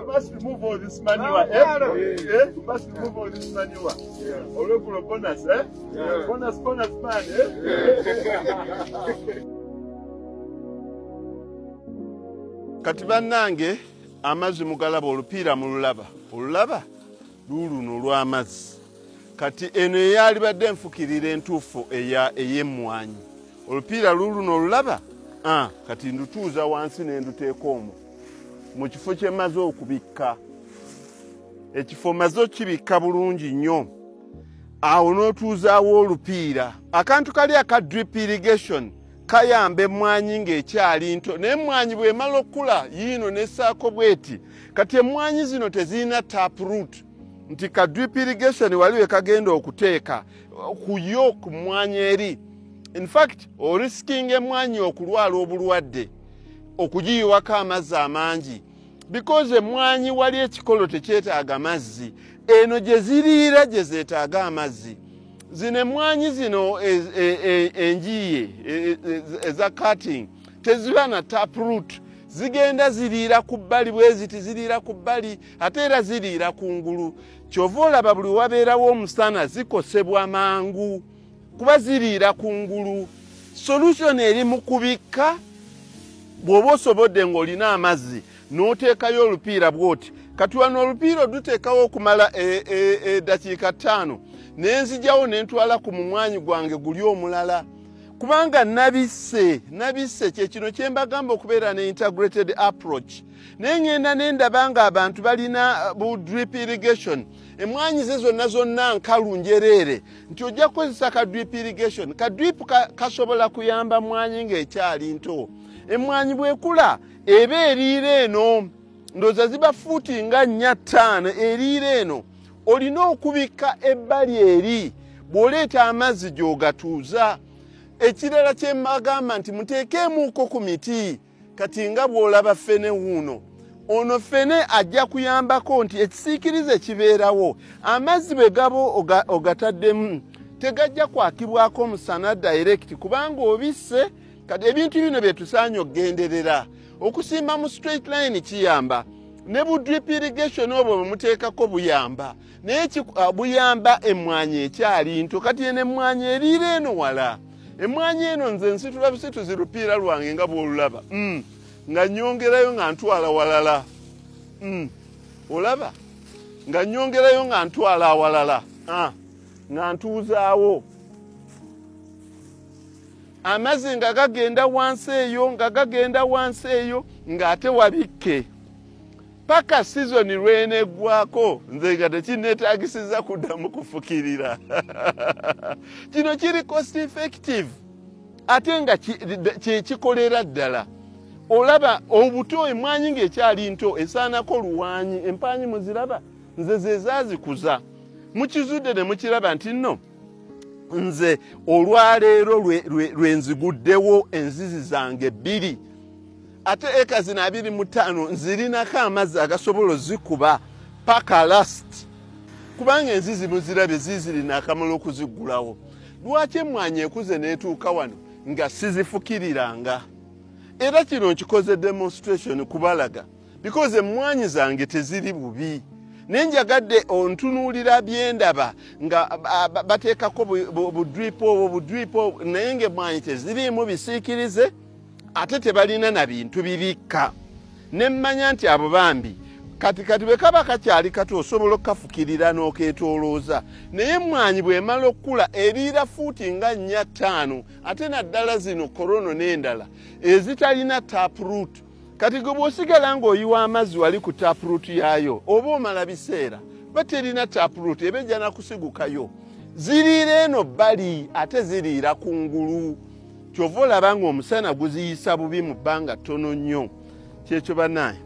Must remove all this manure, eh? Must remove all this manure. Or bonus, eh? Bonus man, eh? Kati bannange amazzi mugalaba olupiira mu lulaba. Olulaba luluno olw'amazzi. Kati eno eyali badde nfukirira entuufu ey'emmwanyi. Olupiira luluno olulaba? Kati ndutuuza wansi ne nduteeka omwo. Mu kifo kye maze okubikka. Ekifo maze okibikka bulungi nnyo. Awo n'otuuzaawo olupiira. Akantu kali aka drip irrigation kayamba emmwanyi ng'ekyali nto. N'emmwanyi bw'emala okkula yiino n'essaako bweti. Kati emmwanyi zino tezirina taproot. Nti ka drip irrigation wali we kagenda okuteeka kuyo ku mmwanyi eri. In fact, orisking emmwanyi okulwala obulwadde okugiyiwako amazzi amangi. Because emmwanyi wali ekikolo tekyetaaga mazzi. Eno gye ziriira gye zeetaaga amazzi. Zino emmwanyi zino enjiye eza cutting teziba na taproot. Zigenda ziriira ku bbali bwe ziti ziriira ku bbali ate era ziriira kungulu. Kyova olaba buli wabeerawo omusana zikosebwa mangu kuba ziriira kungulu. Solution eri mu kubikka bw'oba osobodde ng'olina amazzi n'oteekayo olupiira bw'oti. Kati wano olupiira oduteekawo okumala eddakiika 5 n'enzigyawo ne ntwala ku mumwanyi gwange guli omulala. Kubanga nabisse kye kino kye mbagamba okubeera ne integrated approach. Naye ngenda ne ndaba ng'abantu balina bu drip irrigation. Emmwanyi ze zonna nkalu njereere nti ojja kukozesa ka drip irrigation. Ka drip kasobola kuyamba mmwanyi ng'ekyali nto. Emmwanyi bw'ekula eba eriira eno ndowooza ziba fuuti nga 4-5 eriira eno. Olina okubikka ebbali eri bw'oleeta amazzi gy'ogatuuza. Ekirala kye mbagamba nti muteekeemuuko ku miti. Kati nga bw'olaba ffene wuuno. Ono ffene ajja kuyambako nti ekisiikirize kibeerawo. Amazzi bwe gaba ogataddemu tegajja kwakibwako omusana direct kubanga obisse. Kati ebintu bino bye tusaanye okugenderera. Okusimba mu straight line kiyamba. Ne bu drip irrigation obwo muteekako buyamba. Naye buyamba emmwanyi ekyali nto. Kati eno emmwanyi eriira eno wala. Emmwanyi eno nze nsitula busituzi lupiira lwange nga bw'olulaba. Nga nnyongerayo nga ntwala walala. Olaba? Nga nnyongerayo nga ntwala awalala. Nga ntuuzaawo. Amazzi nga gagenda wansi eyo ng'ate wabikke. Paka season lweneggwako nze nga tekinneetaagisiza kuddamu kufukirira. Kino kiri cost effective ate nga kyekikolera ddala. Olaba obuto emmwanyi ng'ekyali nto esaanako luwanyi empanyi muziraba nze ze zaazikuza. Mukizudde ne mukiraba nti nno nze olwaleero lwe nziguddewo enzizi zange 2. Ate eka zino 25 nzirinako amazzi agasobola ozikuba paka last. Kubanga enzizi muzirabye zizirina akamala okuziggulawo. Lwaki emmwanyi ekuze n'etuuka wano nga sizifukiriranga? Era kino nkikoze demonstration kubalaga. Because emmwanyi zange teziri bubi. Nenjagadde ontunuulira byendaba nga bateekako budripo naye ng'emmwanyi teziriimu bisiikirize ate tebalina na bintu bibikka. Ne mmanya nti abo bambi kati bwe kaba kakyali kato osobola okukafukirira n'okeetoolooza. Naye emmwanyi bw'emala okkula eriira fuuti nga 4-5 ate naddala zino korono n'endala ezitalina taproot. Kati gwe bw'osigala ng'oyiwa amazzi wali ku taproot yaayo oba omala biseera baterina taproot ebejja na kusigukayo. Ziriira eno bbali ate ziriira kungulu. Kyova olaba ng'omusana guziyisa bubi mu bbanga ttono nnyo. Kyekyo bannaye